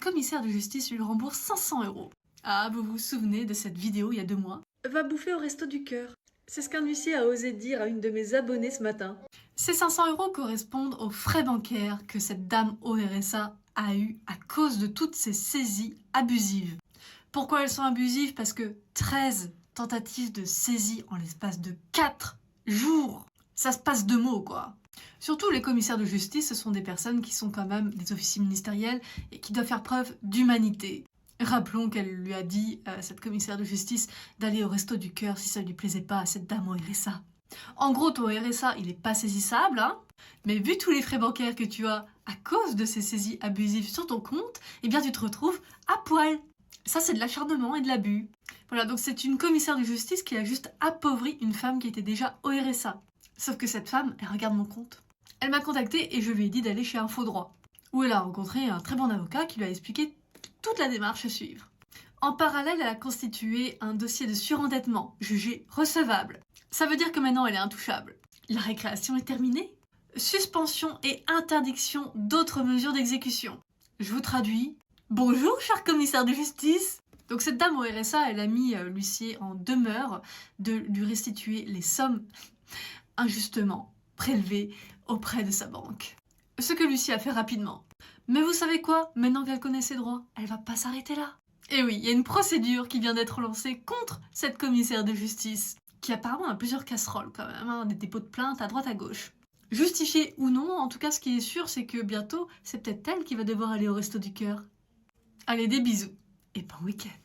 commissaire de justice lui rembourse 500 €. Ah, vous vous souvenez de cette vidéo il y a 2 mois? Va bouffer au resto du cœur. C'est ce qu'un huissier a osé dire à une de mes abonnées ce matin. Ces 500 € correspondent aux frais bancaires que cette dame au RSA a eu à cause de toutes ces saisies abusives. Pourquoi elles sont abusives? Parce que 13 tentatives de saisie en l'espace de 4 jours. Ça se passe de mots, quoi. Surtout les commissaires de justice, ce sont des personnes qui sont quand même des officiers ministériels et qui doivent faire preuve d'humanité. Rappelons qu'elle lui a dit, cette commissaire de justice, d'aller au resto du cœur si ça lui plaisait pas à cette dame au RSA. En gros, ton RSA, il est pas saisissable, hein, mais vu tous les frais bancaires que tu as à cause de ces saisies abusives sur ton compte, eh bien tu te retrouves à poil. Ça, c'est de l'acharnement et de l'abus. Voilà, donc c'est une commissaire de justice qui a juste appauvri une femme qui était déjà au RSA. Sauf que cette femme, elle regarde mon compte. Elle m'a contactée et je lui ai dit d'aller chez Info Droit, où elle a rencontré un très bon avocat qui lui a expliqué toute la démarche à suivre. En parallèle, elle a constitué un dossier de surendettement, jugé recevable. Ça veut dire que maintenant elle est intouchable. La récréation est terminée. Suspension et interdiction d'autres mesures d'exécution. Je vous traduis. Bonjour, cher commissaire de justice. Donc cette dame au RSA, elle a mis l'huissier en demeure de lui restituer les sommes injustement prélevées auprès de sa banque. Ce que l'huissier a fait rapidement. Mais vous savez quoi? Maintenant qu'elle connaît ses droits, elle va pas s'arrêter là. Et oui, il y a une procédure qui vient d'être lancée contre cette commissaire de justice, qui apparemment a plusieurs casseroles quand même, hein, des dépôts de plainte à droite à gauche. Justifié ou non, en tout cas ce qui est sûr, c'est que bientôt, c'est peut-être elle qui va devoir aller au resto du cœur. Allez, des bisous, et bon week-end.